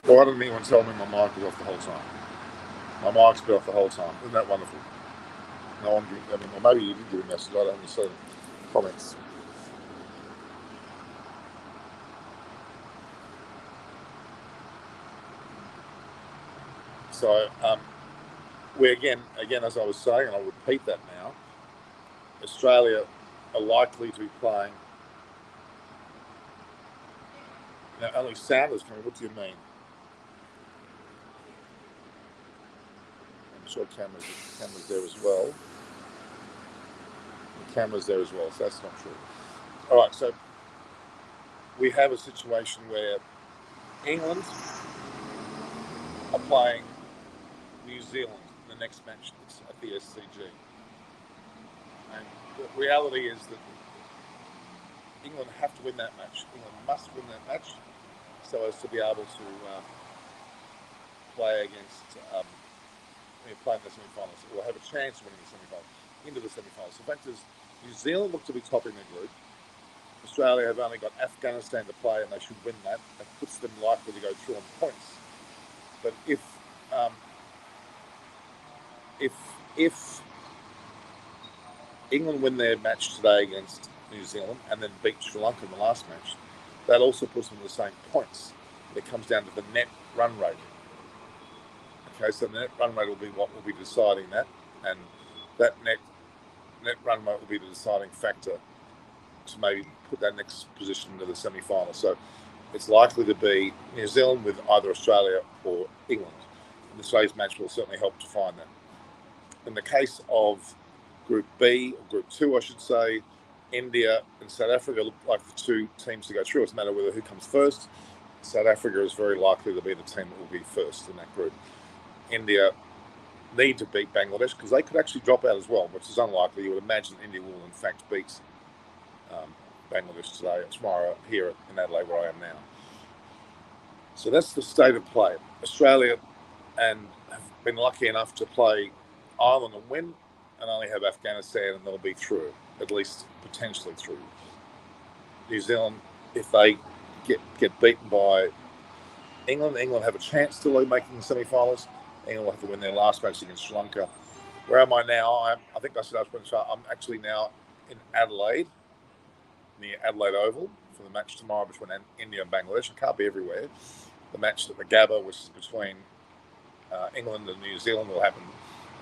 Why didn't anyone tell me my mic was off the whole time? My mic's been off the whole time. Isn't that wonderful? No one, I mean, or maybe you did give a message. I don't see comments. So we again, as I was saying, and I'll repeat that now. Australia are likely to be playing. Now, only sound is coming. What do you mean? I'm sure cameras there as well. The camera's there as well, so that's not true. All right, so we have a situation where England are playing New Zealand in the next match at the SCG. And the reality is that England have to win that match. England must win that match so as to be able to play against, play in the semi-finals, or have a chance of winning the semi-finals, into the semi-finals. The fact is, New Zealand look to be topping their group. Australia have only got Afghanistan to play, and they should win that. That puts them likely to go through on points. But if England win their match today against New Zealand and then beat Sri Lanka in the last match, that also puts them in the same points. It comes down to the net run rate. Okay, so the net run rate will be what will be deciding that, and that net run rate will be the deciding factor to maybe put that next position into the semi-final. So it's likely to be New Zealand with either Australia or England. And this today's match will certainly help define that. In the case of Group B, or Group 2, I should say, India and South Africa look like the two teams to go through. It's a matter of whether who comes first. South Africa is very likely to be the team that will be first in that group. India need to beat Bangladesh because they could actually drop out as well, which is unlikely. You would imagine India will in fact beat Bangladesh tomorrow here in Adelaide, where I am now. So that's the state of play. Australia and have been lucky enough to play Ireland and win, and only have Afghanistan, and they'll be through, at least potentially through. New Zealand, if they get beaten by England have a chance to making the semi-finals. England will have to win their last match against Sri Lanka. Where am I now? I think I said I'm actually now in Adelaide, near Adelaide Oval, for the match tomorrow between India and Bangladesh. I can't be everywhere. The match at the GABBA, which is between England and New Zealand, will happen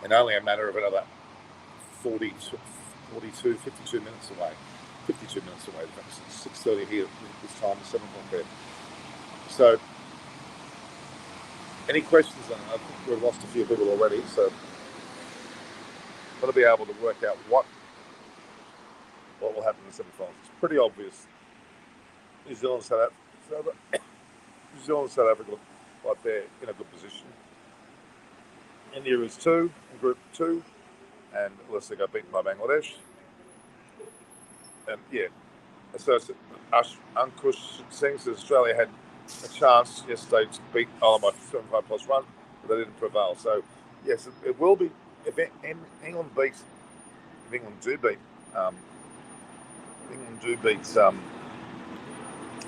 in only a matter of another 52 minutes away. 52 minutes away. It's 6:30 here this time, 7 o'clock there. So, any questions? I think we've lost a few people already, so I've got to be able to work out what will happen in the semi-finals. It's pretty obvious. New Zealand and South Africa look like they're in a good position. India is 2 in Group 2, and unless they got beaten by Bangladesh. And yeah, so Ankush Singh says Australia had a chance yesterday to beat Ireland by 75+1, but they didn't prevail. So yes, it will be if England do beat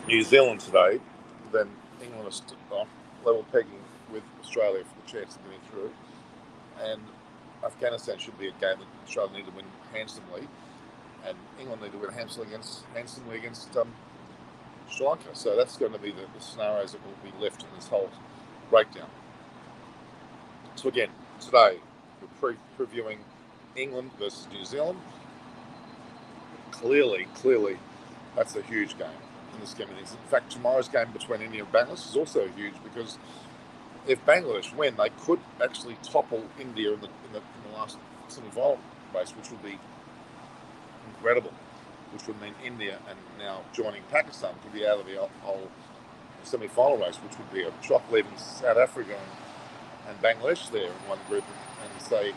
New Zealand today, then England is level pegging with Australia for the chance of getting through. And Afghanistan should be a game that Australia need to win handsomely, and England need to win handsomely against Sri Lanka. So that's going to be the scenarios that will be left in this whole breakdown. So again, today we're previewing England versus New Zealand. Clearly, that's a huge game in the scheme of things. In fact, tomorrow's game between India and Bangladesh is also huge because if Bangladesh win, they could actually topple India in the last semi-final race, which would be incredible. Which would mean India and now joining Pakistan could be out of the whole semi-final race, which would be a shock, leaving South Africa and Bangladesh there in one group, and say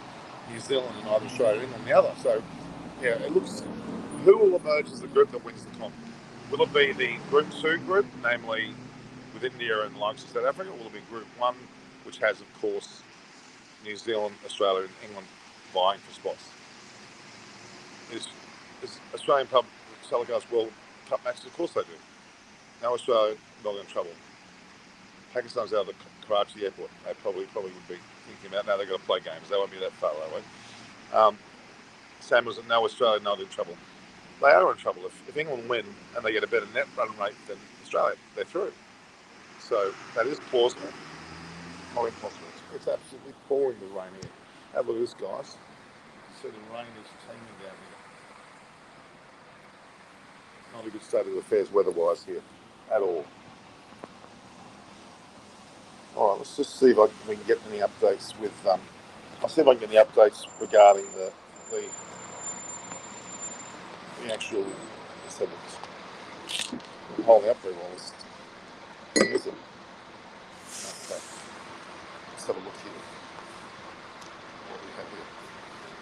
New Zealand and either Australia and the other. So yeah, it looks. Who will emerge as the group that wins the comp? Will it be the Group 2 group, namely with India and likes of South Africa, or will it be Group 1, which has, of course, New Zealand, Australia and England vying for spots? Is Australian pub telecast World Cup matches? Of course they do. No Australia, not in trouble. Pakistan's out of the Karachi airport. They probably would be thinking about now they've got to play games. They won't be that far away. Sam was no Australia not in trouble. They are in trouble. If England win and they get a better net run rate than Australia, they're through. So that is plausible. Not impossible. It's absolutely pouring with rain here. Have a look at this, guys. So the rain is teeming down here. Not a good state of affairs weather-wise here at all. All right, let's just see if we can get any updates with. I'll see if I can get any updates regarding the actual. Let's have a look. Holding up very well. Is it? Okay. Let's have a look here. What do we have here?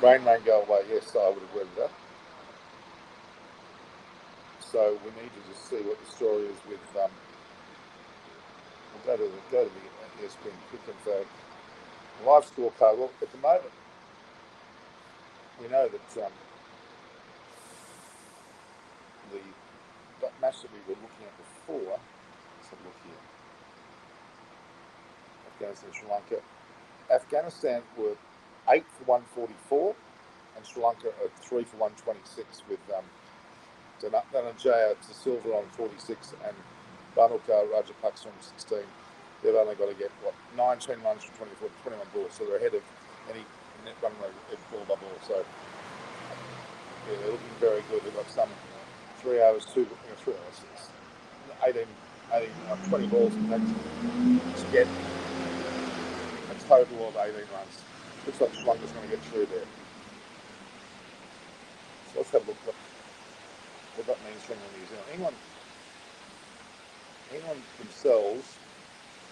Rain, go away. Yes, I would have read that. So we need to just see what the story is with. We'll go to the ESPN quick info. Live scorecard. Well, at the moment, we know that the match that we were looking at before. Let's have a look here. Afghanistan, Sri Lanka. Afghanistan were 8 for 144, and Sri Lanka are 3 for 126 with Dhananjaya De Silva on 46 and Bhanuka Rajapaksa on 16. They've only got to get 19 runs from 24 to 21 balls, so they're ahead of any net run rate ball by ball. So yeah, they're looking very good. They've got some 3 hours, 20 balls in fact, to get a total of 18 runs. Looks like Sri Lanka's going to get through there. So let's have a look what that means for England and New Zealand. England themselves,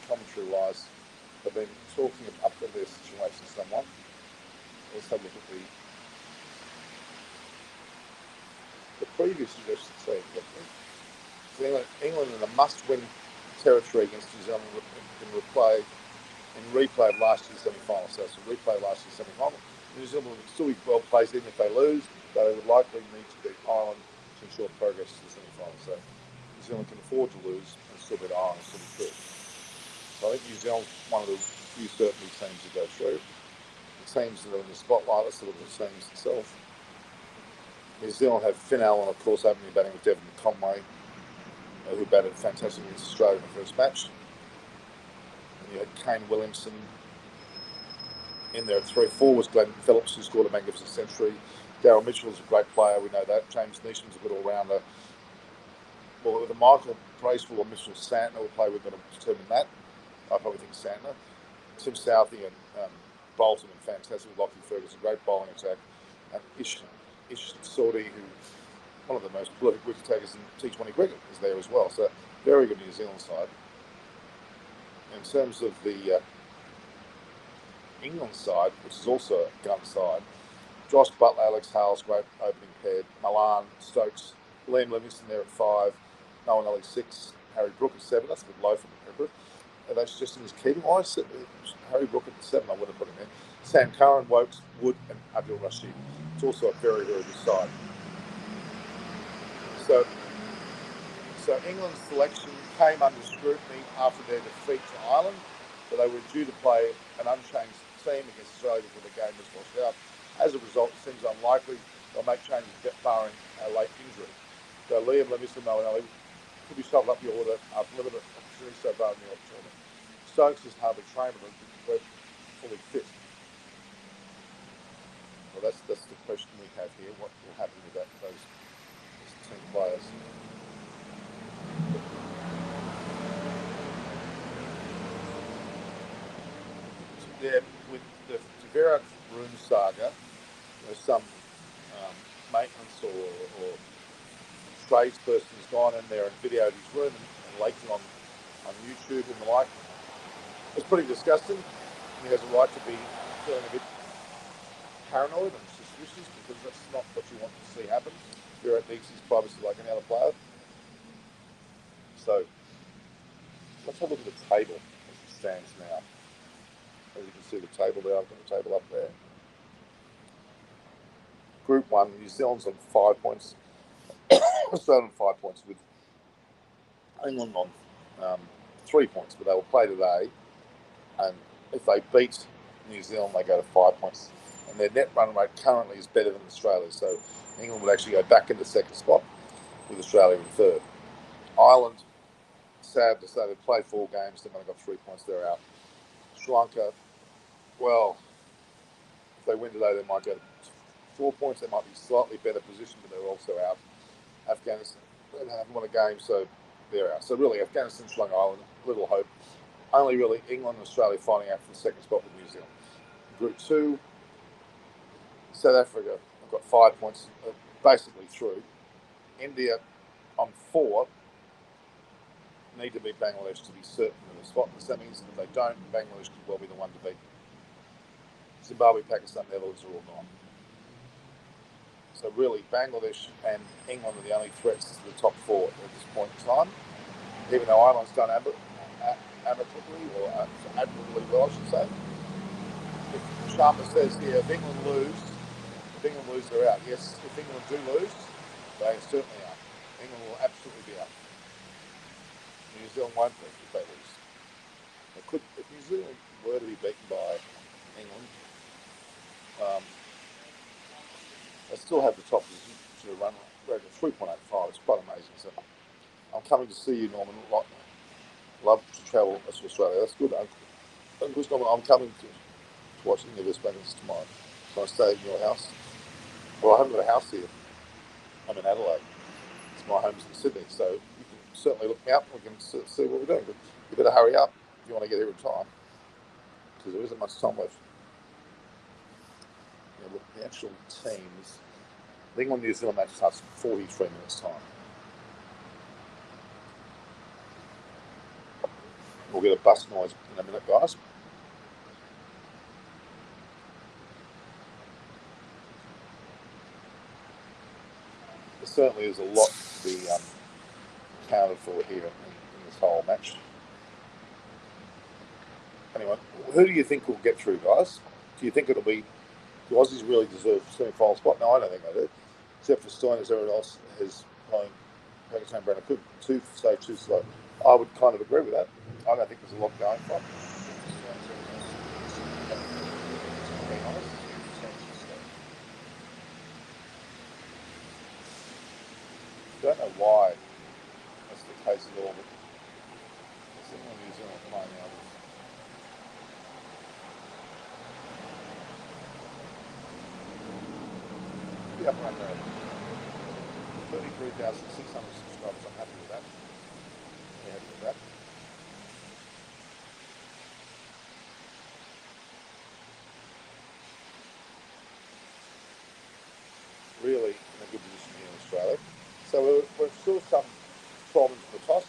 commentary-wise, have been talking up to their situation somewhat. Let's have a look at the preview suggestion. So England in a must-win territory against New Zealand in replay of last year's semi-final. So it's a replay of last year's semi-final. New Zealand will still be well placed even if they lose, but they would likely need to beat Ireland to ensure progress to the semi-final. So New Zealand can afford to lose and still beat Ireland and still be through. So I think New Zealand's one of the few certainly teams to go through. The teams that are in the spotlight, let's look at the teams itself. New Zealand have Finn Allen, of course, opening batting with Devon Conway, who batted fantastic against Australia in the first match. And you had Kane Williamson in there at 3-4 was Glenn Phillips, who scored a magnificent century. Daryl Mitchell is a great player, we know that. James Neesham's a good all-rounder. Well, whether Michael Bracewell or Mitchell Santner will play, we've got to determine that. I probably think Santner. Tim Southey and Bolton and fantastic with Lockie Ferguson, great bowling attack. And Ish Sodhi, who one of the most prolific wicket takers in T20 cricket, is there as well. So very good New Zealand side. In terms of the England side, which is also a gun side, Josh Butler, Alex Hales, great opening pair. Malan, Stokes, Liam Livingstone there at 5, Noah Nelly 6, Harry Brook at 7. That's a bit low for Harry Brook. And that's just in his keeping. I said Harry Brook at 7, I would have put him in. Sam Curran, Wokes, Wood, and Adil Rashid. It's also a very, very good side. So England's selection came under scrutiny after their defeat to Ireland, but they were due to play an unchanged team against Australia before the game was washed out. As a result, it seems unlikely they'll make changes barring a late injury. So Liam Livingstone, Noah could be shoved up the order after limited opportunity so far in the tournament. Stokes is hardly trained, but we're fully fit. Well, that's the question we have here. What will happen with those team players? Yeah, with the Virat room saga, there's some maintenance or tradesperson has gone in there and videoed his room and leaked it on YouTube and the like. It's pretty disgusting. He has a right to be feeling a bit paranoid and suspicious because that's not what you want to see happen. Virat needs his privacy like any other player. So let's have a look at the table as it stands now. As you can see the table there, I've got the table up there. Group 1, New Zealand's on 5 points. Australia on 5 points with England on 3 points, but they will play today. And if they beat New Zealand, they go to 5 points. And their net run rate currently is better than Australia. So England would actually go back into second spot with Australia in third. Ireland, sad to say, they've played 4 games. They've only got 3 points. They're out. Sri Lanka, well, if they win today, they might go to 4 points. They might be slightly better position, but they're also out. Afghanistan, they haven't won a game, so they're out. So really, Afghanistan, Sri Lanka, Ireland, little hope. Only really England and Australia fighting out for the second spot with New Zealand. Group 2, South Africa have got 5 points, basically through. India on 4 need to beat Bangladesh to be certain of a spot in the semis. If they don't, Bangladesh could well be the one to beat. Zimbabwe, Pakistan, Netherlands are all gone. So really, Bangladesh and England are the only threats to the top 4 at this point in time. Even though Ireland's done admirably well, I should say. If Sharma says here, if England lose, they're out. Yes, if England do lose, they are certainly out. England will absolutely be out. New Zealand won't be if they lose. If New Zealand were to be beaten by England, they still have the top position to run rate of 3.85. It's quite amazing. So I'm coming to see you, Norman. Love to travel to Australia. That's good. I'm coming to watch the BRISBANE tomorrow. So I stay in your house. Well, I haven't got a house here. I'm in Adelaide. It's my home's in Sydney, so you can certainly look me up and we can see what we're doing. But you better hurry up if you want to get here in time, because there isn't much time left. Look, the actual teams. The England-New Zealand match starts in 43 minutes' time. We'll get a bus noise in a minute, guys. There certainly is a lot to be accounted for here in this whole match. Anyway, who do you think will get through, guys? Do you think it'll be the Aussies really deserve a semi-final spot? No, I don't think they do. Except for Stein, as everyone else has playing Pakistan, Brenner Cook, too slow. I would kind of agree with that. I don't think there's a lot going for it. I don't know why that's the case at all, but it's England New Zealand playing now. The upper under 33,600 subscribers. I'm happy with that. Very happy with that. Really in a good position here in Australia. So we've still some problems for the toss.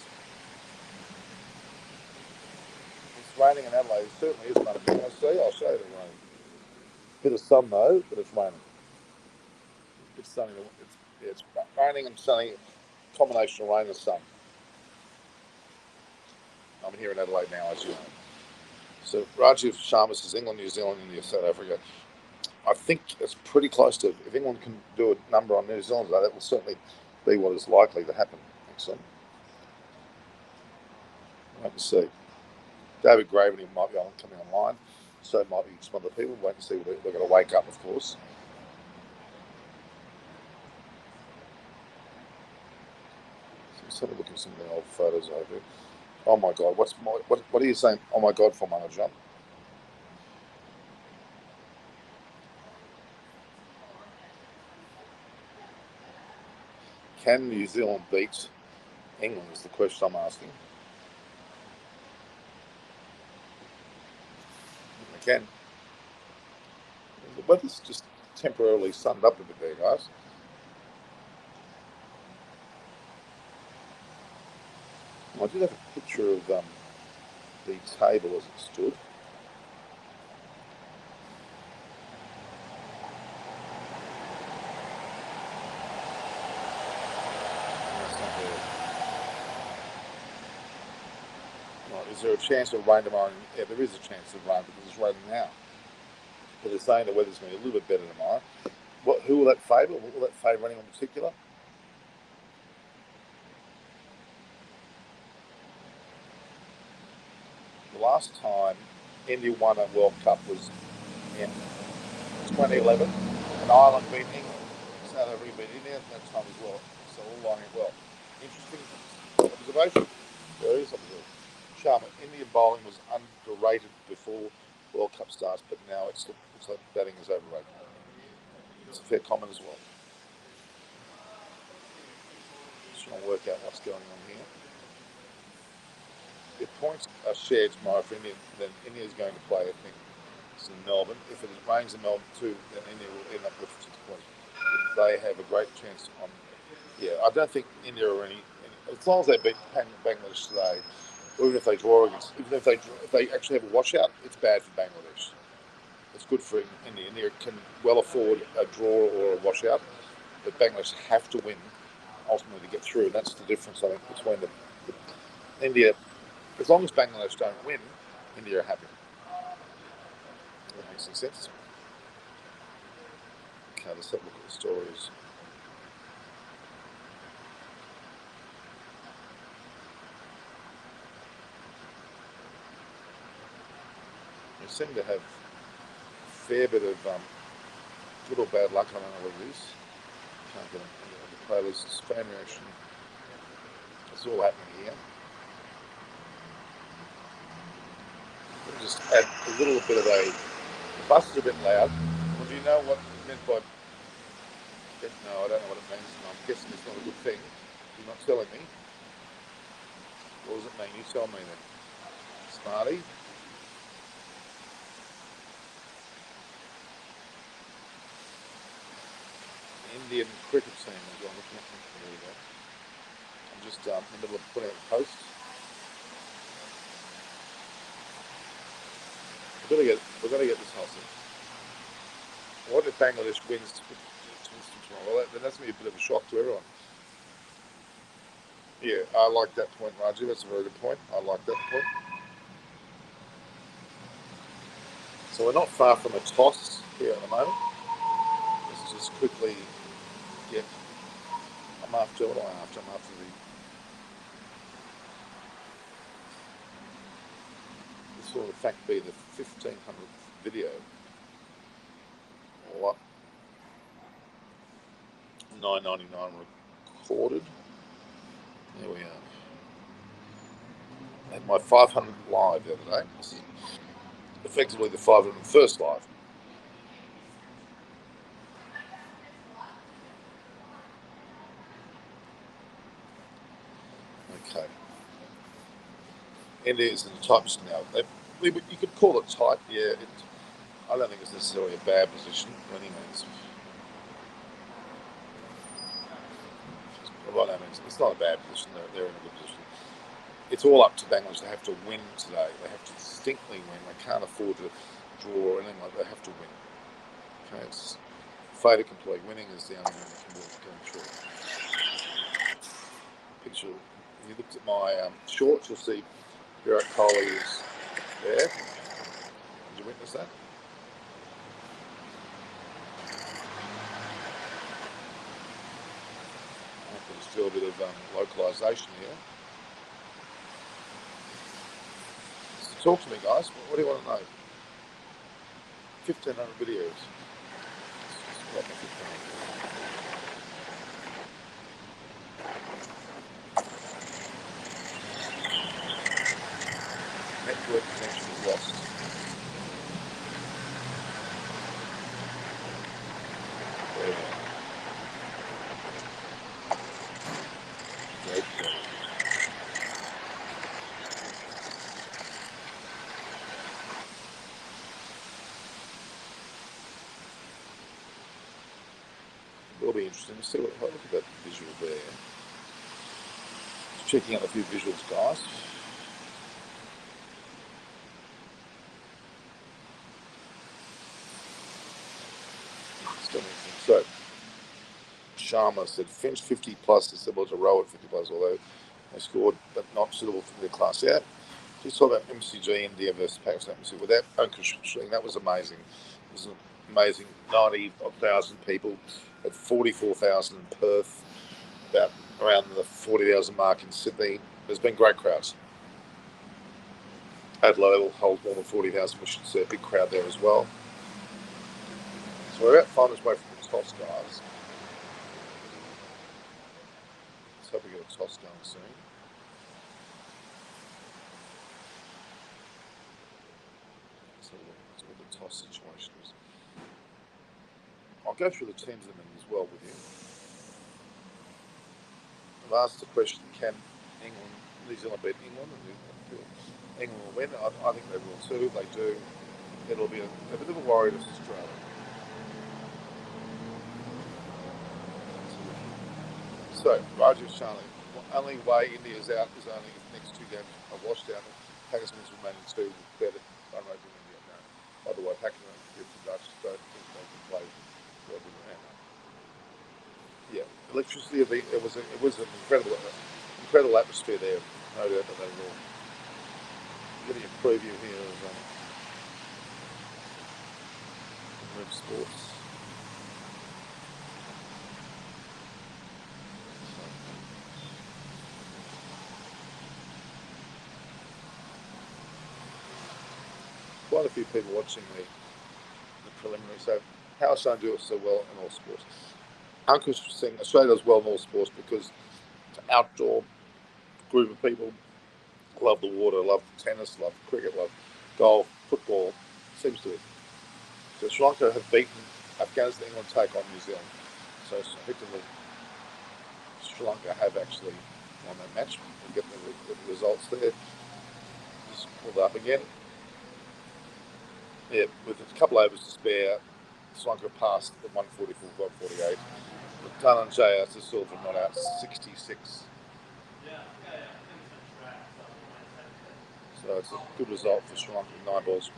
It's raining in Adelaide. It certainly is raining. I'll show you the rain. Bit of sun though, but it's raining. It's sunny. It's raining and sunny. Combination of rain and sun. I'm here in Adelaide now, as you know. So Rajiv Sharma says England, New Zealand, India, South Africa. I think it's pretty close to. If England can do a number on New Zealand, though, that will certainly be what is likely to happen. Excellent. Wait and see. David Graveney might be coming online. So might be some other people. Wait and see. They're going to wake up, of course. Let's have a look at some of the old photos over here. Oh my God! What are you saying? Oh my God, for Manager John. Can New Zealand beat England? Is the question I'm asking. They can. The weather's just temporarily sunned up a bit there, guys. I did have a picture of the table as it stood. Right, is there a chance of rain tomorrow? Yeah, there is a chance of rain because it's raining now. But they're saying the weather's going to be a little bit better tomorrow. Who will that favour? Will that favour anyone in particular? The last time India won a World Cup was in 2011, and Ireland beat England. South Africa beat India at that time as well. So all lining well. Interesting observation. There is observation. Sharma, Indian bowling was underrated before World Cup starts, but now it's like batting is overrated. It's a fair comment as well. Just trying to work out what's going on here. If points are shared tomorrow for India, then India is going to play, I think, in Melbourne. If it rains in Melbourne too, then India will end up with 6 points. They have a great chance on. Yeah, I don't think India are any as long as they beat Bangladesh today, or even if they draw against, even if they actually have a washout, it's bad for Bangladesh. It's good for India. India can well afford a draw or a washout, but Bangladesh have to win ultimately to get through. That's the difference, I think, between the India. As long as Bangladesh don't win, India are happy. That makes any sense. Okay, let's have a look at the stories. They seem to have a fair bit of good or bad luck. I don't know what it is. Can't get the playlists, fan reaction. It's all happening here. We'll just add a little bit of a. The bus is a bit loud. Well, do you know what it meant by? No, I don't know what it means. I'm guessing it's not a good thing. You're not telling me. What does it mean? You tell me then. Smarty. Indian cricket team as well. There we go. I'm just in the middle of putting out a post. We've got to get this hustle. What if Bangladesh wins tomorrow? Well, that's going to be a bit of a shock to everyone. Yeah, I like that point, Raju. That's a very good point. I like that point. So we're not far from a toss here at the moment. Let's just quickly get. I'm after what am I after? I'm after this will in fact be the 1500th video. Or $9.99 recorded. There we are. Had my 500th live the other day. This is effectively the 501st live. Okay. India is in the tight position now. You could call it tight, yeah. I don't think it's necessarily a bad position by any means. By no means, it's not a bad position. They're in a good position. It's all up to Bangladesh. They have to win today. They have to distinctly win. They can't afford to draw or anything like that. They have to win. Okay, it's fait accompli. Winning is the only thing that can work going through. Picture. If you looked at my shorts, you'll see Virat Kohli is there. Did you witness that? Just do a bit of localization here. So talk to me, guys. What do you want to know? 1,500 videos. Network connection is lost. There we go. It'll be interesting to see look at that visual there. Just checking out a few visuals, guys. So, Sharma said Finch 50 plus is similar to Rowe at 50 plus, although they scored but not suitable for their class. Yeah, just talk about MCG India versus Pakistan. With that Ankush Sling, that was amazing. It was an amazing 90,000 people at 44,000 in Perth, about around the 40,000 mark in Sydney. There's been great crowds. Adelaide will hold more than 40,000. We should see a big crowd there as well. So we're about 5 minutes away from the toss, guys. Let's hope we get a toss going soon. Let's have a look. Let's what the toss situation is. I'll go through the teams in a minute as well with you. I've asked the question, can New Zealand beat England? And England will win. I think they will too. If they do, it'll be a bit of a worry to Australia. So, Rajiv Sharley, the only way India is out is only if the next 2 games are washed out. Pakistan's remaining 2 with better run rate than India now. By the way, Pakistan and the Dutch don't think they can play well with them. Yeah, electricity. It was an incredible atmosphere there. No doubt that they will. Getting a preview here of Rev Sports. Quite a few people watching the preliminary. So, how Australia do it so well in all sports? Uncle's saying Australia does well in all sports because it's an outdoor group of people. Love the water, love tennis, love cricket, love golf, football. Seems to be. So Sri Lanka have beaten Afghanistan. England take on New Zealand. So effectively, Sri Lanka have actually won that match. We'll get the results there. Just pull that up again. Yeah, with a couple overs to spare, Sri Lanka passed at 144, 148. But Dhananjaya to silver, not out, 66. So it's a good result for Sri Lanka with 9 balls.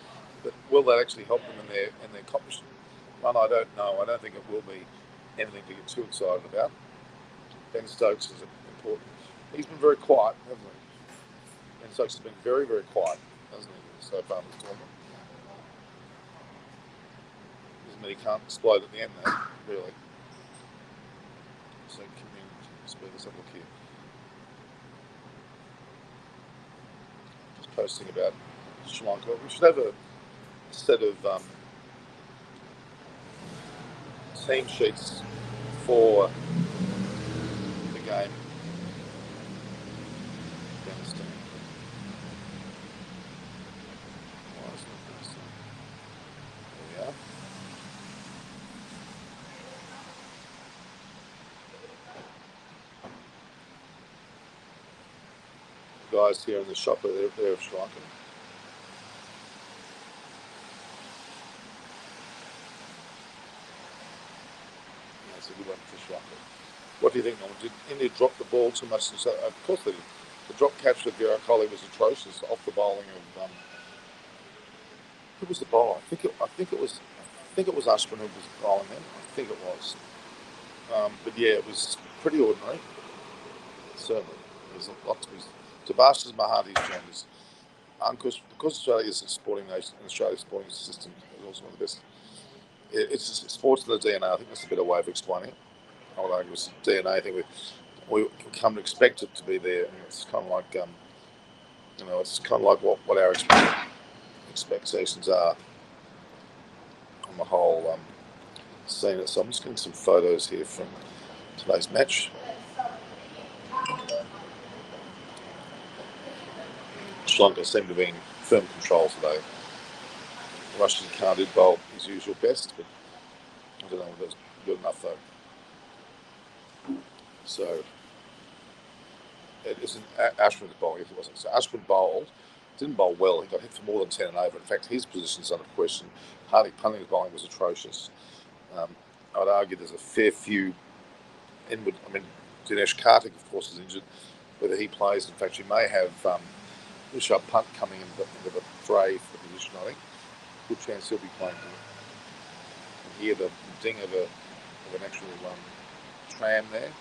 But will that actually help them in their competition? One, I don't know. I don't think it will be anything to get too excited about. Ben Stokes is important. He's been very quiet, hasn't he? Ben Stokes has been very, very quiet, hasn't he, so far in the tournament? Doesn't mean he can't explode at the end, though, really. So, speed this up, look here. Just posting about Sri Lanka. We should have a set of team sheets for the game. Afghanistan. Why isn't Afghanistan? There we are. The guys here in the shop are they're Sri Lanka. That's a good one for Sri Lanka. What do you think, Norman? Did India drop the ball too much? Of course they did. The drop catch for Virat Kohli was atrocious off the bowling of who was the bowler? I think it was Ashwin who was bowling then. I think it was. But yeah, it was pretty ordinary. Certainly, there's a lot to be. Tabash's Mahati's joined us. Because Australia is a sporting nation, and Australia's sporting system is also one of the best. It's sports in the DNA. I think that's a better way of explaining it. I would argue it's a DNA thing. We come to expect it to be there, and it's kind of like it's kind of like what our expectations are on the whole scene. So I'm just getting some photos here from today's match. Sri Lanka seem to be in firm control today. Russian can't do bowl his usual best, but I don't know whether it's good enough though. So it isn't Ashwin's bowling, if it wasn't. So Ashwin bowled, didn't bowl well. He got hit for more than 10 and over. In fact, his position's under question. Hardik Pandya's bowling was atrocious. I would argue there's a fair few inward. I mean, Dinesh Karthik, of course, is injured. Whether he plays, in fact, you may have Rishabh Pant coming into the fray for the position, I think. Good chance he'll be playing. And hear the ding of an actual tram there.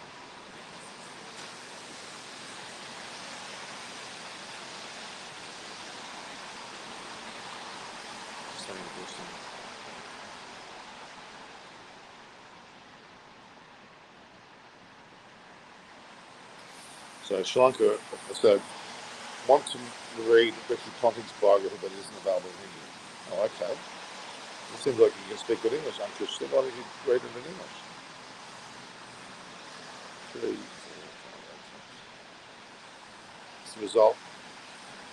So Sri Lanka, so Want to read Ricky Ponting's biography, but it isn't available in English. Oh, okay. It seems like you can speak good English, Uncle. So why don't you read it in English? 3, 4, 5, 8. It's the result.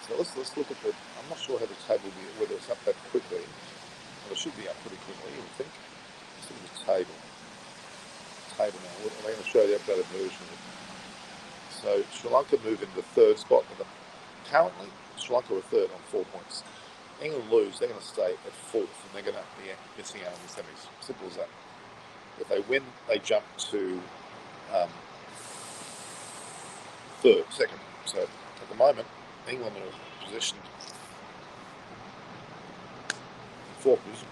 So let's look at the. I'm not sure how the table will be, whether it's up that quickly. Well, it should be up pretty quickly, you would think. Let's look at the table. Table now. I'm going to show you the updated version of it. So Sri Lanka move into third spot. Currently, Sri Lanka are third on 4 points. England lose, they're going to stay at fourth, and they're going to be missing out on the semis. Simple as that. If they win, they jump to second. So at the moment, England are positioned in fourth position.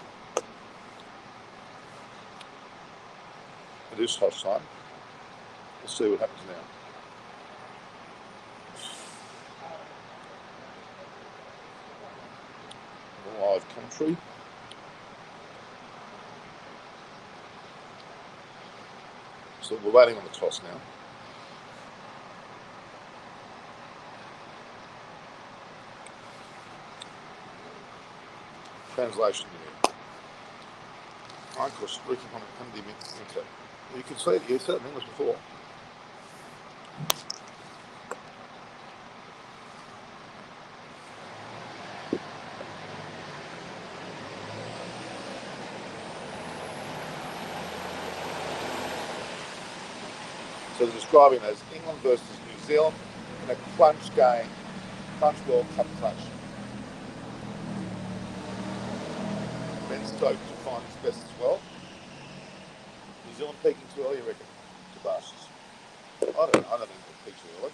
It is toss time. We'll see what happens now. Live commentary. So we're waiting on the toss now. Translation here. Of course, Ricky Ponting. You can say it, you said it in English before. So they're describing it as England versus New Zealand in a crunch game, crunch World Cup clash. Ben Stokes to find his best as well. New Zealand peaking too early, you reckon? Tabash's. I don't think they'll peak too early.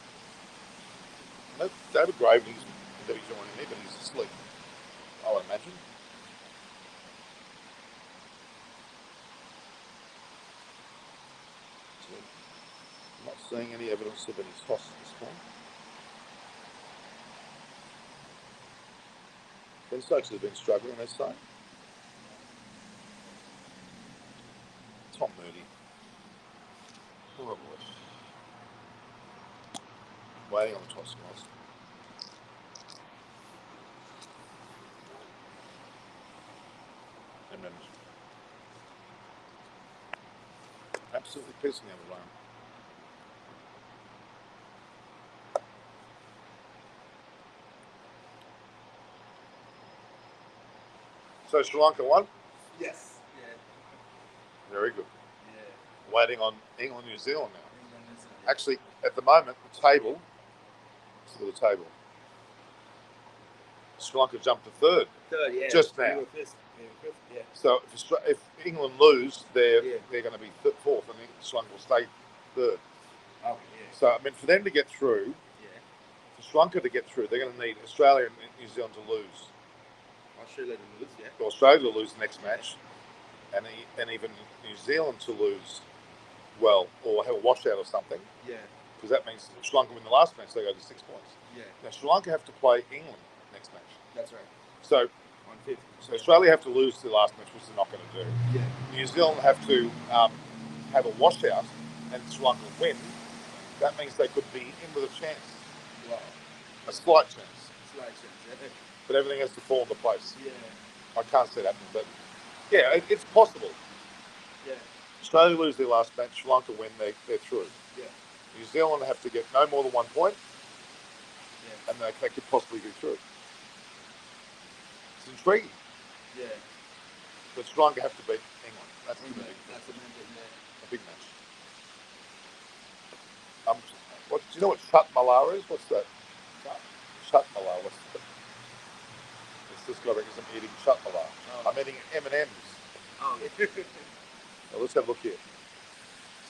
No, David Graveney's going to be joining me, but he's asleep, I would imagine. So, I'm not seeing any evidence of any toss at this point. Ben Stokes has been struggling, they say. Tom Moody. Oh boy. Waiting on the toss, guys. And then absolutely pissing out of the run. So Sri Lanka won? Yes. Yeah. Very good. Yeah. Waiting on England, New Zealand now. England, New Zealand, yeah. Actually, at the moment, the table. Let's look at the table. Sri Lanka jumped to third. Third, yeah. Just now. We were fifth, yeah. So if England lose, they're going to be fourth, and Sri Lanka will stay third. Oh, yeah. So I mean, for them to get through, for Sri Lanka to get through, they're going to need Australia and New Zealand to lose. Australia to lose, yeah. Or Australia to lose the next match, and even New Zealand to lose, well, or have a washout or something. Yeah. Because that means Sri Lanka win the last match, they go to 6 points. Yeah. Now Sri Lanka have to play England next match. That's right. So, Australia have to lose the last match, which they're not going to do. Yeah. New Zealand have to have a washout, and Sri Lanka win. That means they could be in with a chance. Wow. A slight chance. Slight chance, yeah. But everything has to fall into place. Yeah. I can't see that happening, but yeah, it's possible. Yeah. Australia lose their last match, Sri Lanka win, they're through. Yeah. New Zealand have to get no more than 1 point, and they could possibly be through. It's intriguing. Yeah. But Sri Lanka have to beat England. That's the big That's a big match. Do you know what Chat Mala is? What's that? Chat Mala. What's that? It's this guy reckons I'm eating Chat Mala. Oh. I'm eating M&Ms. Oh. Now let's have a look here.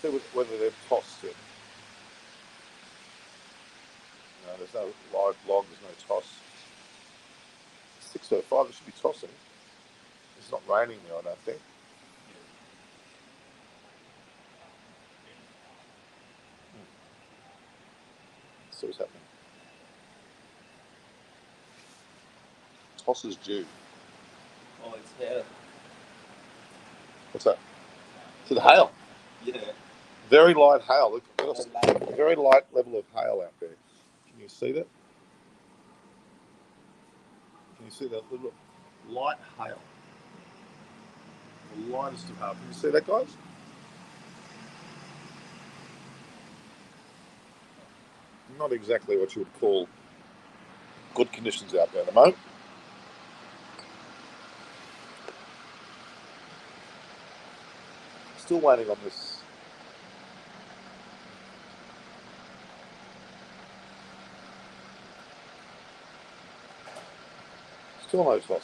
See whether they're tossed yet. No, there's no live blog. There's no toss. 6:05. It should be tossing. It's not raining there, I don't think. See what's happening. Toss is due. Oh, it's hail. What's that? Is it hail? Yeah. Very light hail. Look, very light level of hail out there. Can you see that? You see that little light hail, the lightest of hail. Can you see that, guys? Not exactly what you would call good conditions out there at the moment. Still waiting on this. Still no toss.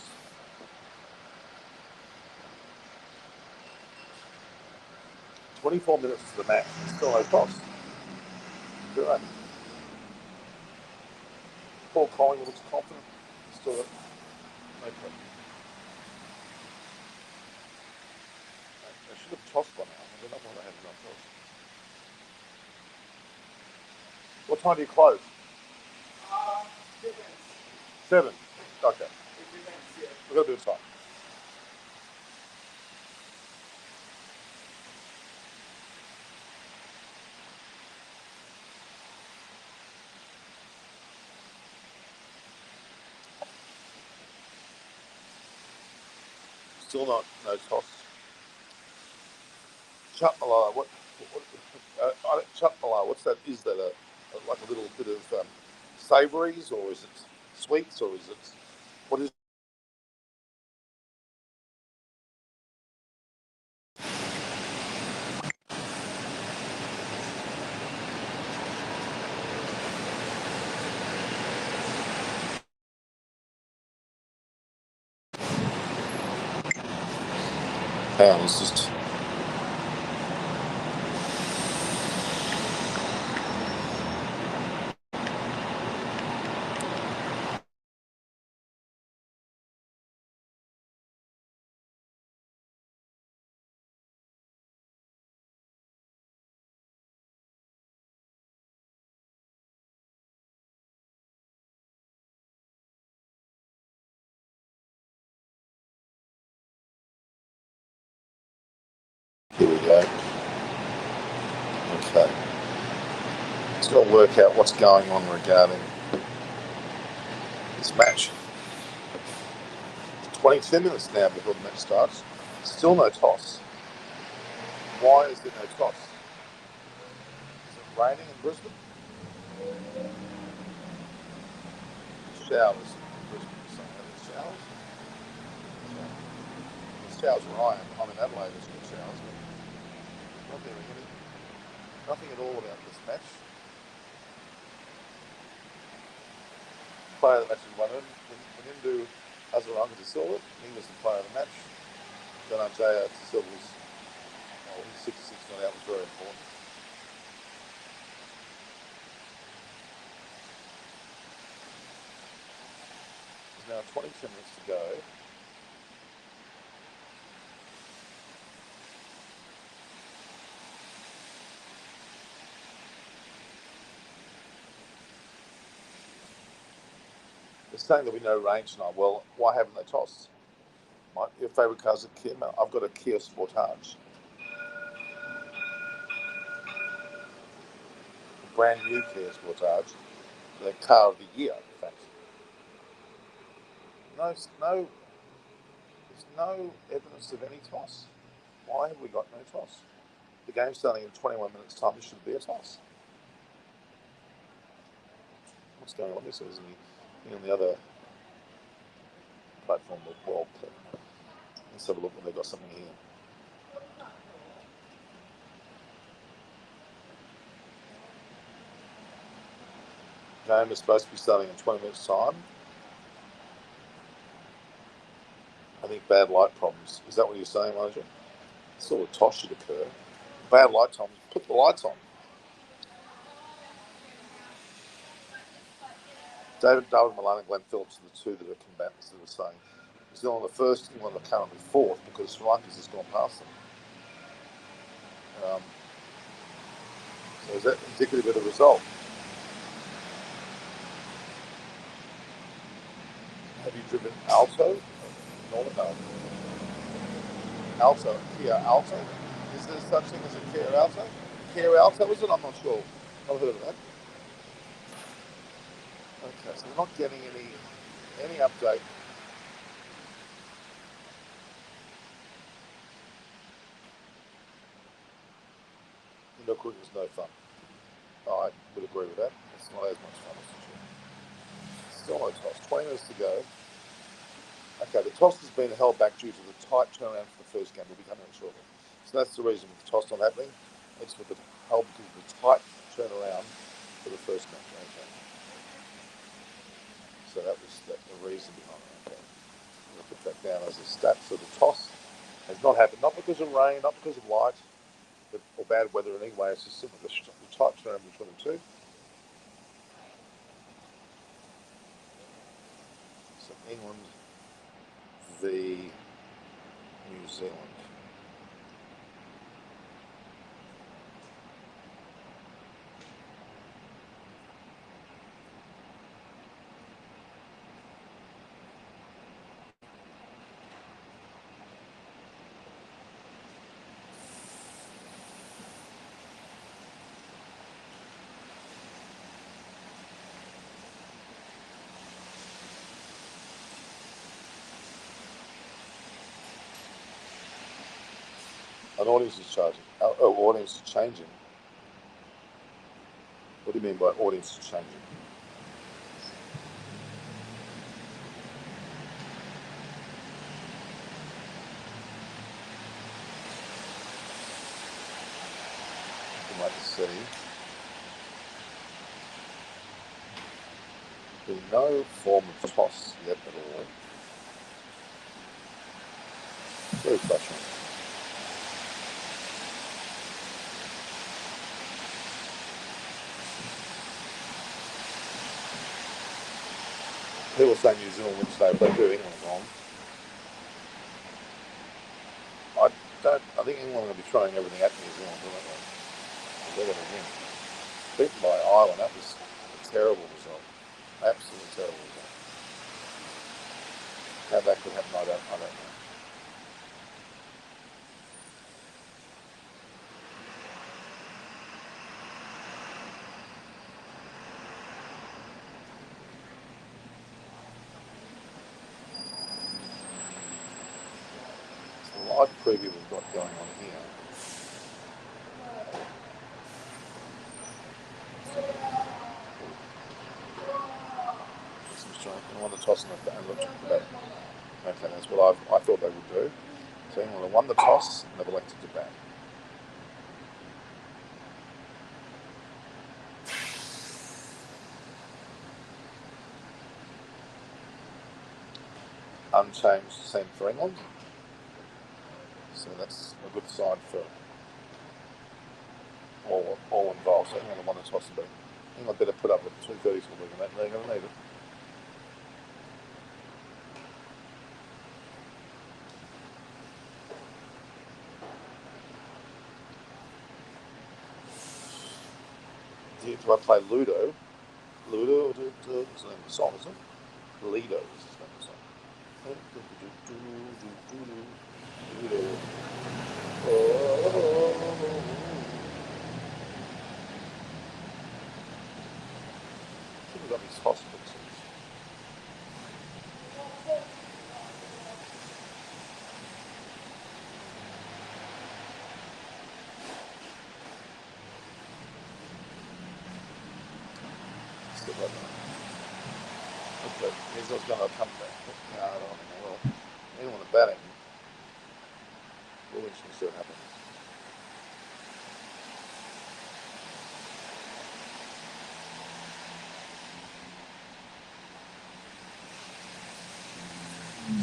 $24 minutes to the match. Still no toss. Good. Paul Collingwood looks confident. Still no toss. They should have tossed by now. I don't know why they haven't done toss. What time do you close? 7. Okay. We've got a bit of time. Still no toss. Chutmala, Chutmala, what's that? Is that like a little bit of savouries, or is it sweets, or is it, what is it? It's just... Here we go. Okay. Let's got to work out what's going on regarding this match. 22 minutes now before the match starts. Still no toss. Why is there no toss? Is it raining in Brisbane? Showers in Brisbane. Showers? Showers where I am. I'm in Adelaide, there's good showers. Not hearing nothing at all about this match. Player of the match is one of them. Menindu Hazaranga de Silva. He was the player of the match. Dhananjaya de Silva was, well, his 66 not out was very important. There's now 22 minutes to go. They're saying there'll be no rain tonight. Well, why haven't they tossed? Your favourite car's a Kia. I've got a Kia Sportage. A brand new Kia Sportage. The car of the year, in fact. There's no evidence of any toss. Why have we got no toss? The game's starting in 21 minutes' time. There should be a toss. What's going on? This is on the other platform, the world. Let's have a look when they've got something here. Game is supposed to be starting in 20 minutes' time. I think bad light problems. Is that what you're saying, Manager? Sort of toss should occur. Bad light problems. Put the lights on. David Milan and Glenn Phillips are the two that are combatants that are saying New Zealand are first, England are currently fourth because Sri Lanka's just gone past them. So is that indicative of the result? Have you driven Alto? Alto, Kia Alto? Is there such thing as a Kia Alto? Kia Alto, is it? I'm not sure. I've heard of that. Okay, so we're not getting any update Indoor cricket is no fun. I would agree with that. It's not as much fun as it should. Still no toss. 20 minutes to go. Okay, the toss has been held back due to the tight turnaround for the first game. We'll be coming in shortly. So that's the reason with the toss not happening. It's for the held because of the tight turnaround for the first match. Okay. So that was the reason behind it. Okay. We'll put that down as a stat. So the toss has not happened, not because of rain, not because of light, but, or bad weather in any way. It's just simply the tight turnaround between the two. So England v New Zealand. An audience is charging. Oh, audience is changing. What do you mean by audience is changing? You might see there's no form of toss yet at all. Very frustrating. People say New Zealand wins today, but they do. England's on. I think England will be throwing everything at New Zealand, don't they? They're going to win. Beaten by Ireland, that was a terrible result. Absolutely terrible result. How that could happen, I don't know. So the live preview we've got going on here. I want to toss and look at that. Okay, that's what I thought they would do. So England have won the toss and they've elected to bat. Unchanged scene for England. So that's a good sign for all involved. So England have won the toss and bat. England better put up with 230s all week, and they're going to need it. Do I play Ludo? Ludo is the name of the song, isn't it? Lido is the name of the song. Ludo. I think we've got these hospitals. Okay, he's not going to come back. No, I don't know. Well, he don't want to bat him. We'll just see what happens.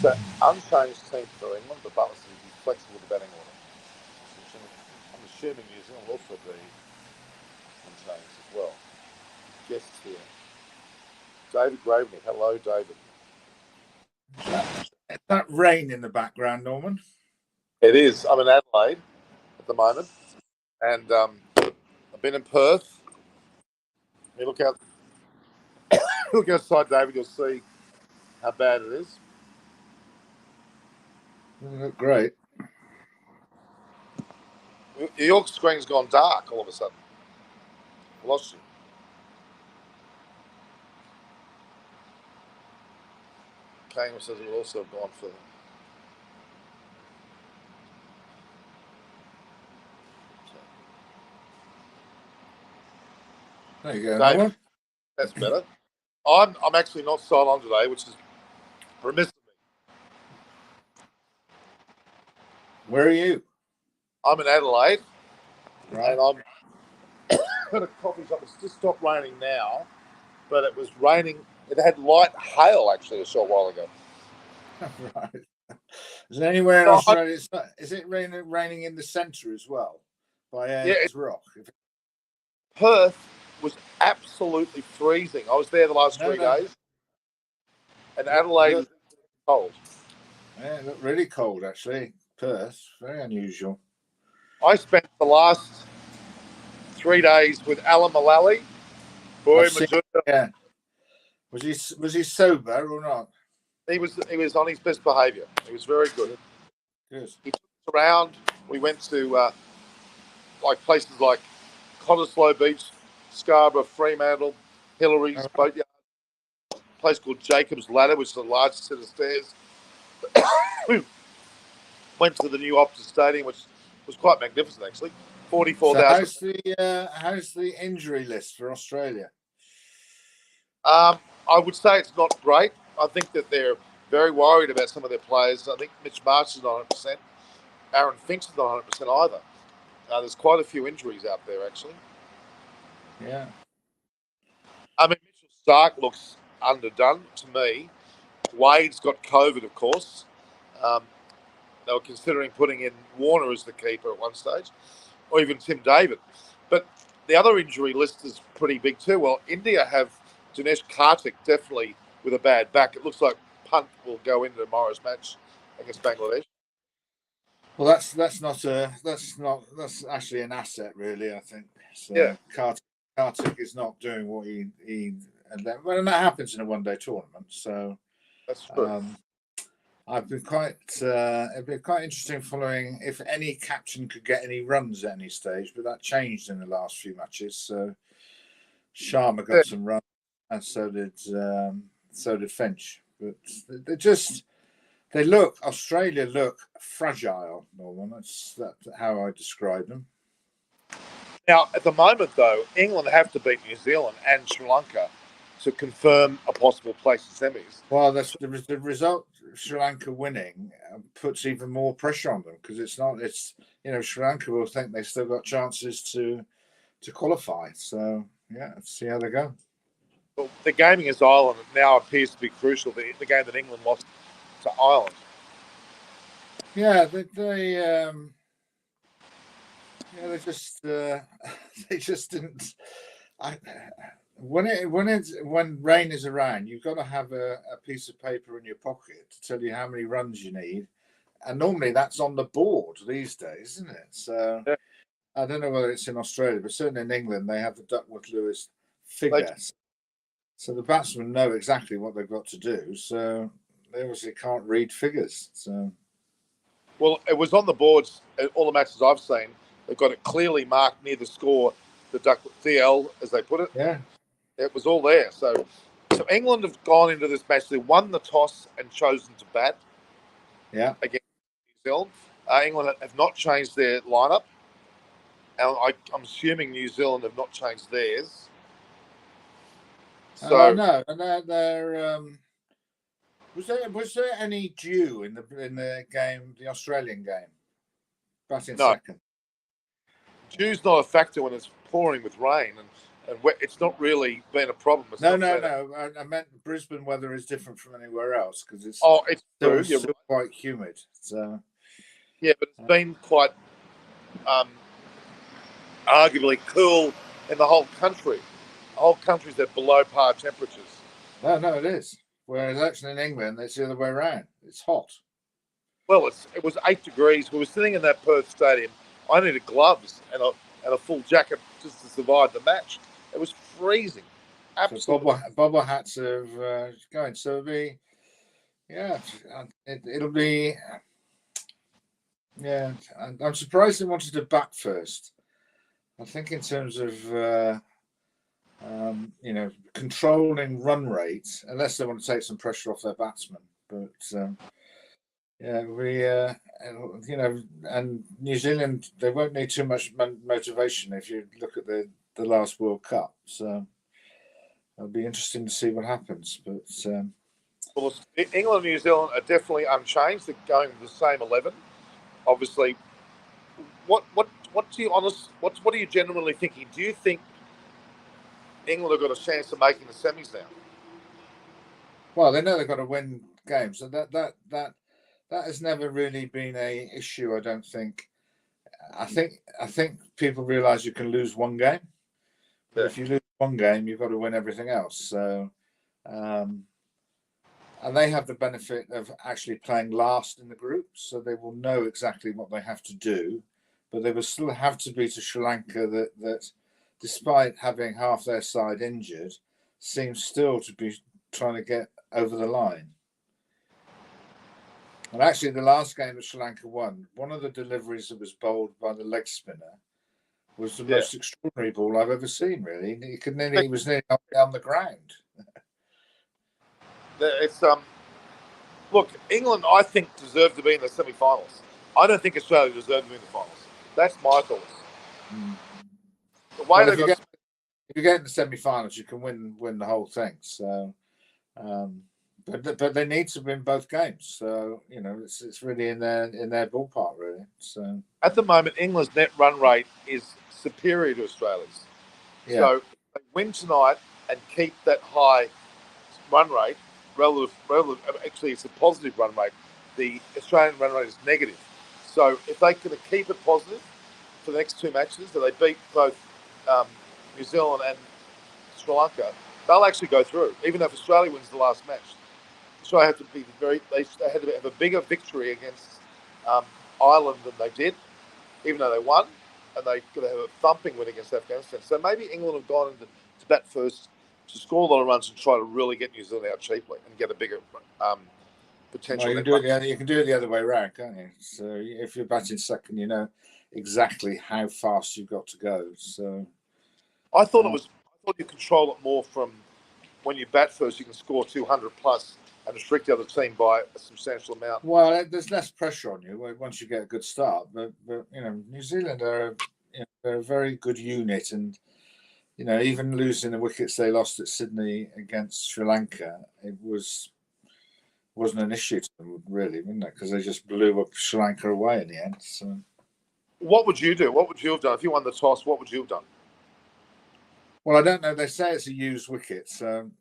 So, unchanged team for England, but Butlers will be flexible with the batting order. I'm assuming New Zealand will also be unchanged as well. Guests here. David Graveney. Hello, David. Is that rain in the background, Norman? It is. I'm in Adelaide at the moment, and I've been in Perth. You look out, look outside, David. You'll see how bad it is. Doesn't look great. Your screen's gone dark all of a sudden. I lost you. Kane says it will also have gone for. There you go, Dave. Norman. That's better. I'm actually not signed on today, which is remiss of me. Where are you? I'm in Adelaide, Right. and I'm at a coffee shop. It's just stopped raining now, but it was raining. It had light hail actually a short while ago. Right. Is there anywhere in No, Australia? Is it raining in the centre as well? By Yeah, Ayers Rock? Perth was absolutely freezing. I was there the last No, 3 days, and Look, Adelaide look. was cold. Yeah, it looked really cold actually. Perth, very unusual. I spent the last 3 days with Alan Mullally, Boy I've seen, Majuda. yeah. Was he sober or not? He was on his best behaviour. He was very good. Good. He took us around. We went to like places like Cottesloe Beach, Scarborough, Fremantle, Hillary's All right. Boatyard, a place called Jacob's Ladder, which is a large set of stairs. Went to the new Optus Stadium, which was quite magnificent actually. 44,000. So how's the injury list for Australia? I would say it's not great. I think that they're very worried about some of their players. I think Mitch Marsh is not 100%. Aaron Finch is not 100% either. There's quite a few injuries out there, actually. Yeah. I mean, Mitchell Stark looks underdone to me. Wade's got COVID, of course. They were considering putting in Warner as the keeper at one stage, or even Tim David. But the other injury list is pretty big too. Well, India have Dinesh Karthik definitely with a bad back. It looks like Punt will go into tomorrow's match against Bangladesh. Well, that's actually an asset, really. I think. So Yeah. Kartik is not doing what he well, and that happens in a one-day tournament. So That's true. it'd be quite interesting following if any captain could get any runs at any stage, but that changed in the last few matches. So Sharma got some runs, and so did Finch. But Australia look fragile, Norman. That's how I describe them. Now, at the moment, though, England have to beat New Zealand and Sri Lanka to confirm a possible place in semis. Well, the result, Sri Lanka winning, puts even more pressure on them because Sri Lanka will think they've still got chances to qualify. So, yeah, let's see how they go. Well, the game against Ireland now appears to be crucial. The game that England lost to Ireland. Yeah, they just didn't. When rain is around, you've got to have a piece of paper in your pocket to tell you how many runs you need, and normally that's on the board these days, isn't it? So yeah. I don't know whether it's in Australia, but certainly in England they have the Duckworth-Lewis figure, so the batsmen know exactly what they've got to do. So they obviously can't read figures. So. Well, it was on the boards. All the matches I've seen, they've got it clearly marked near the score, the DL, as they put it. Yeah. It was all there. So England have gone into this match. They won the toss and chosen to bat. Yeah. Against New Zealand. England have not changed their lineup. And I'm assuming New Zealand have not changed theirs. So no, and they're Was there any dew in the game, the Australian game? Batting second. Dew's not a factor when it's pouring with rain and wet. It's not really been a problem. No. I meant Brisbane weather is different from anywhere else because it's still quite humid. So yeah, but it's been quite arguably cool in the whole country. The whole country's at below par temperatures. No, it is. Whereas actually in England, it's the other way around. It's hot. Well, it was 8 degrees. We were sitting in that Perth stadium. I needed gloves and a full jacket just to survive the match. It was freezing. Absolutely. So bobber hats are going. So it'll be. Yeah, I'm surprised they wanted to bat first. I think in terms of controlling run rates, unless they want to take some pressure off their batsmen. But and New Zealand, they won't need too much motivation if you look at the the last World Cup. So it'll be interesting to see what happens. But Well, England and New Zealand are definitely unchanged. They're going with the same 11. Obviously, what are you genuinely thinking? Do you think England have got a chance of making the semis now? well, they know they've got to win games, so that has never really been a issue. I don't think. I think people realise you can lose one game, but if you lose one game, you've got to win everything else. So, and they have the benefit of actually playing last in the group, so they will know exactly what they have to do. But they will still have to beat a Sri Lanka that, despite having half their side injured, seems still to be trying to get over the line. And actually, the last game that Sri Lanka won, one of the deliveries that was bowled by the leg spinner was the most extraordinary ball I've ever seen. Really, he was nearly on the ground. It's look, England, I think, deserve to be in the semi-finals. I don't think Australia deserve to be in the finals. That's my thoughts. The way Well, if you get in the semi-finals, you can win the whole thing. So, but they need to win both games. So it's really in their ballpark, really. So at the moment, England's net run rate is superior to Australia's. Yeah. So if they win tonight and keep that high run rate, relative, actually it's a positive run rate. The Australian run rate is negative. So if they can keep it positive for the next two matches, that they beat both New Zealand and Sri Lanka, they'll actually go through. Even if Australia wins the last match, Australia have to be they had to have a bigger victory against Ireland than they did, even though they won, and they could have a thumping win against Afghanistan. So maybe England have gone into bat first to score a lot of runs and try to really get New Zealand out cheaply and get a bigger potential. Well, you can do it the other way around, can't you? So if you're batting second, you know exactly how fast you've got to go. So I thought you control it more from when you bat first. You can score 200 plus and restrict the other team by a substantial amount. Well, there's less pressure on you once you get a good start. But New Zealand are they're a very good unit, and even losing the wickets they lost at Sydney against Sri Lanka, it wasn't an issue to them, really, wasn't it? Because they just blew up Sri Lanka away in the end. So, what would you do? What would you have done if you won the toss? What would you have done? Well, I don't know. They say it's a used wicket, so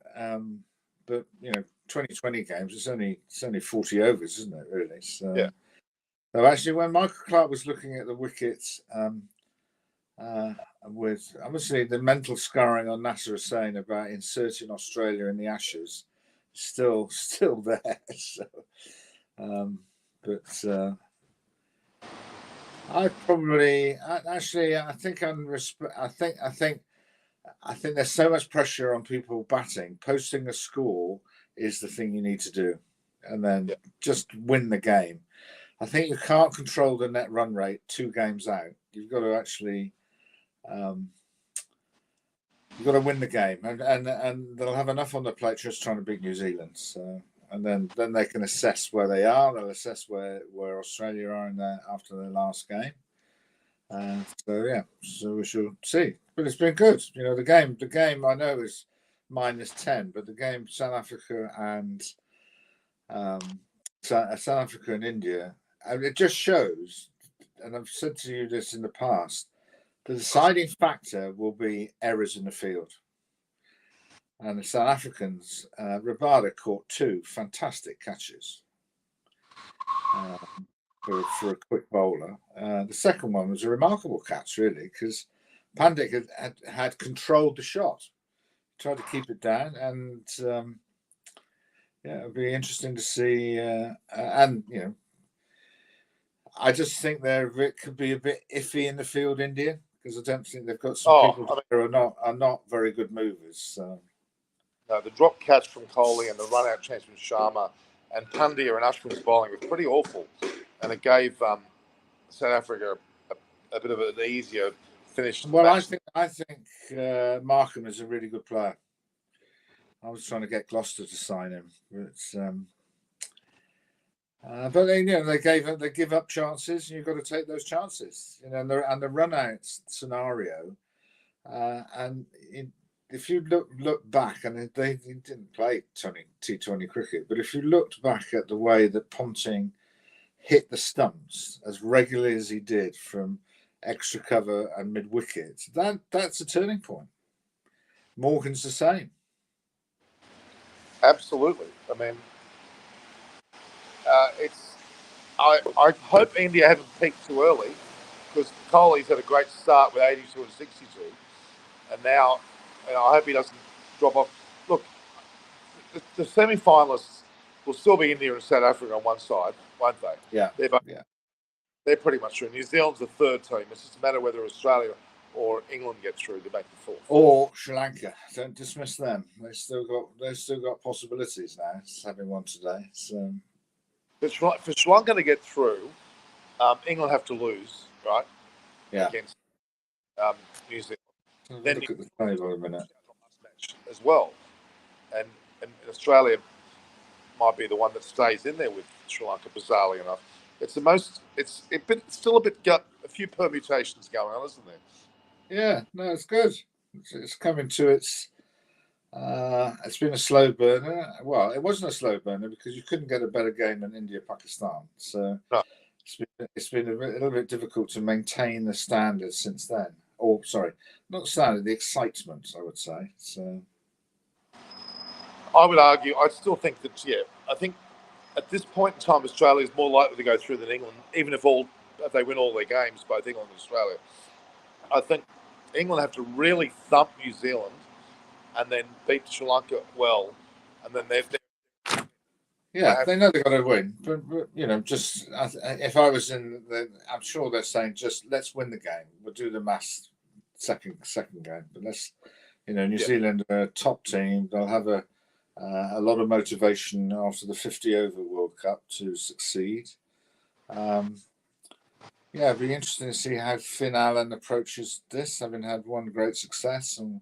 but 2020 games, it's only 40 overs, isn't it? Really. So, yeah. So actually, when Michael Clarke was looking at the wickets, with obviously the mental scarring on Nasser Hussain about inserting Australia in the Ashes, still there. So, I think there's so much pressure on people batting. Posting a score is the thing you need to do, and then just win the game. I think you can't control the net run rate 2 games out. You've got to actually, you've got to win the game, and they'll have enough on the plate just trying to beat New Zealand. So, and then they can assess where they are. They'll assess where Australia are after their last game. So we shall see. But it's been good. The game I know is -10, but the game South Africa and India, it just shows, and I've said to you this in the past, the deciding factor will be errors in the field. And the South Africans, Rabada caught 2 fantastic catches for a quick bowler. The second one was a remarkable catch, really, because Pandit had controlled the shot, tried to keep it down, and it'll be interesting to see. I just think it could be a bit iffy in the field, India, because I don't think they've got some people who are not very good movers. So. No, the drop catch from Kohli and the run-out chance from Sharma and Pandya and Ashwin's bowling were pretty awful, and it gave South Africa a bit of an easier finish. Well, I think Markham is a really good player. I was trying to get Gloucester to sign him, but they give up chances, and you've got to take those chances. And the run-out scenario, And if you look back, and they didn't play T20 cricket, but if you looked back at the way that Ponting hit the stumps as regularly as he did from extra cover and mid wicket, that's a turning point. Morgan's the same. Absolutely. I mean, I hope India haven't peaked too early, because Kohli's had a great start with 82 and 62, and now I hope he doesn't drop off. Look, the semi-finalists will still be India and South Africa on one side, won't they? Yeah. They're pretty much through. New Zealand's the third team. It's just a matter whether Australia or England get through to make the fourth. Or Sri Lanka. Don't dismiss them. They've still got possibilities now, having won today. So, but for Sri Lanka to get through, England have to lose, right? Yeah. Against New Zealand. Then look at the table a minute as well, and Australia might be the one that stays in there with Sri Lanka. Bizarrely enough, it's still a few permutations going on, isn't there? Yeah, no, it's good. It's coming to its. It's been a slow burner. Well, it wasn't a slow burner because you couldn't get a better game than India-Pakistan. So no. It's been a little bit difficult to maintain the standards since then. Or sorry, not standard, the excitement, I would say. So I would argue, I still think that, I think at this point in time, Australia is more likely to go through than England, even if they win all their games, both England and Australia. I think England have to really thump New Zealand and then beat Sri Lanka well, and then they know they've got to win. But just if I was I'm sure they're saying just let's win the game. We'll do the maths second game, but New Zealand are a top team. They'll have a lot of motivation after the 50-over World Cup to succeed. It'd be interesting to see how Finn Allen approaches this, having had one great success and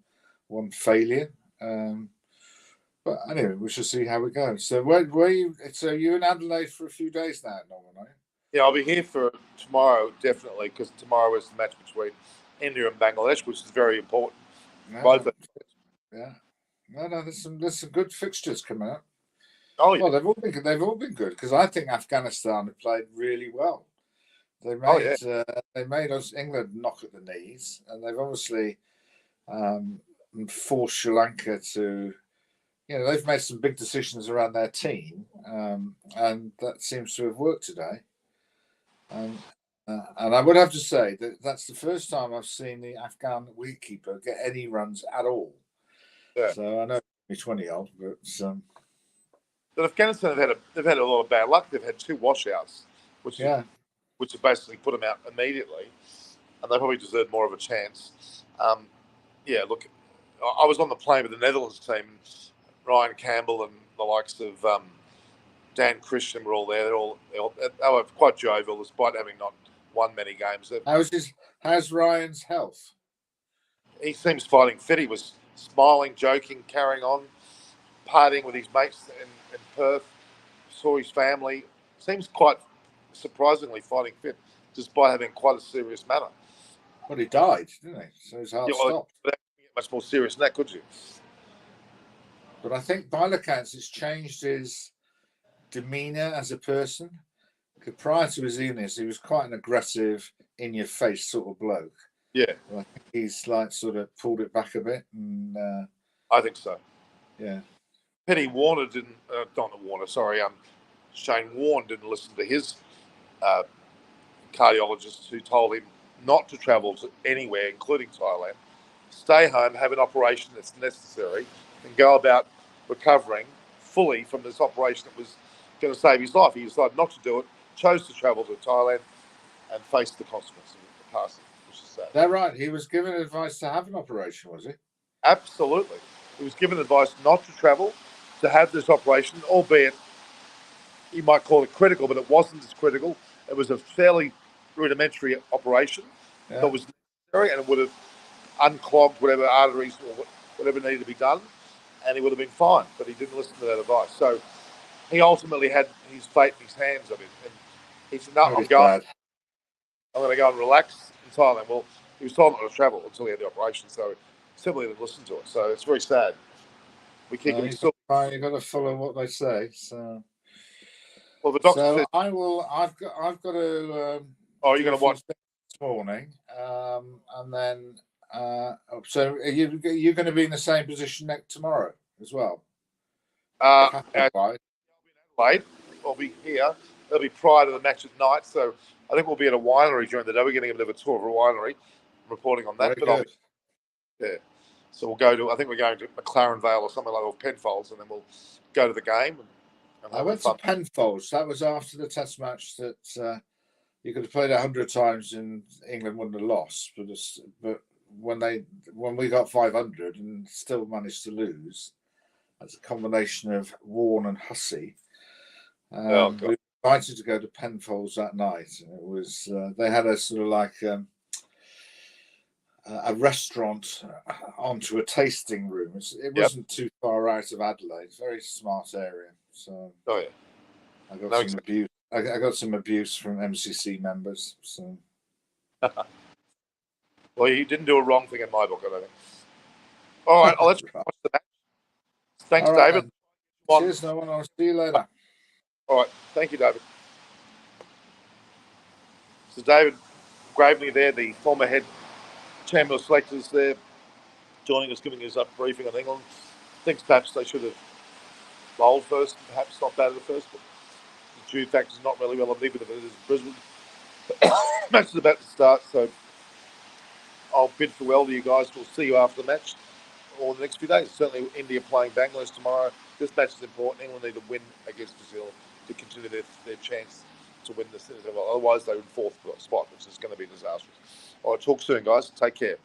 one failure. But anyway, we shall see how it goes. So, you're in Adelaide for a few days now, Norman, are you? Yeah, I'll be here for tomorrow, definitely, because tomorrow is the match between India and Bangladesh, which is very important. Both. Yeah. No, there's some good fixtures coming up. Oh, yeah. Well, they've all been good, because I think Afghanistan have played really well. They made us England knock at the knees, and they've obviously forced Sri Lanka to. They've made some big decisions around their team, and that seems to have worked today. And I would have to say that that's the first time I've seen the Afghan wicketkeeper get any runs at all. Yeah. So I know he's 20-odd, but Afghanistan they've had a lot of bad luck. They've had 2 washouts, which have basically put them out immediately, and they probably deserved more of a chance. Look, I was on the plane with the Netherlands team. Ryan Campbell and the likes of Dan Christian were all there. They were quite jovial, despite having not won many games. How's Ryan's health? He seems fighting fit. He was smiling, joking, carrying on, partying with his mates in Perth. Saw his family. Seems quite surprisingly fighting fit, despite having quite a serious matter. Well, he died, didn't he? So his heart stopped. But that couldn't get much more serious than that, could you? But I think by all accounts, it's changed his demeanour as a person. Because prior to his illness, he was quite an aggressive, in-your-face sort of bloke. Yeah. But I think he's sort of pulled it back a bit. And I think so. Yeah. Penny Warner didn't. Shane Warne didn't listen to his cardiologist, who told him not to travel to anywhere, including Thailand. Stay home, have an operation that's necessary, and go about recovering fully from this operation that was going to save his life. He decided not to do it, chose to travel to Thailand, and face the consequences of the passing, which is sad. That's right. He was given advice to have an operation, was he? Absolutely. He was given advice not to travel, to have this operation, albeit you might call it critical, but it wasn't as critical. It was a fairly rudimentary operation that was necessary, and it would have unclogged whatever arteries or whatever needed to be done, and he would have been fine, but he didn't listen to that advice. So he ultimately had his fate in his hands of it. And he said, no, I'm going to go and relax in Thailand. Well, he was told not to travel until he had the operation, so simply didn't listen to it. So it's very sad. We keep You've got to follow what they say. So, well, the doctor so said, I will. I've got to. "Oh, you're going to watch this morning, and then. So are you going to be in the same position tomorrow as well? Adelaide. I'll be here. It'll be prior to the match at night, so I think we'll be at a winery during the day. We're getting a bit of a tour of a winery, reporting on that. Very good. Yeah. So we'll go to. I think we're going to McLaren Vale or something like, or Penfolds, and then we'll go to the game. And I went to Penfolds. That was after the Test match that you could have played 100 times and England wouldn't have lost. But when we got 500 and still managed to lose, that's a combination of Warne and Hussey. We were invited to go to Penfolds that night, and it was they had a sort of like a restaurant onto a tasting room. It wasn't too far out of Adelaide. Very smart area. So I got some abuse. I got some abuse from MCC members. So well, you didn't do a wrong thing in my book, I don't think. All right, I'll let you watch the match. Thanks, David. Cheers, no one. I'll see you later. All right, thank you, David. So David Gravely there, the former head chamber of selectors there, joining us, giving us a briefing on England. Thinks perhaps they should have bowled first, perhaps not batted at first, but the due factor is not really relevant, even if it is Brisbane. Match is about to start, so I'll bid farewell to you guys. We'll see you after the match or the next few days. Certainly India playing Bangladesh tomorrow. This match is important. England need to win against Brazil to continue their chance to win this. Otherwise, they're in fourth spot, which is going to be disastrous. All right, talk soon, guys. Take care.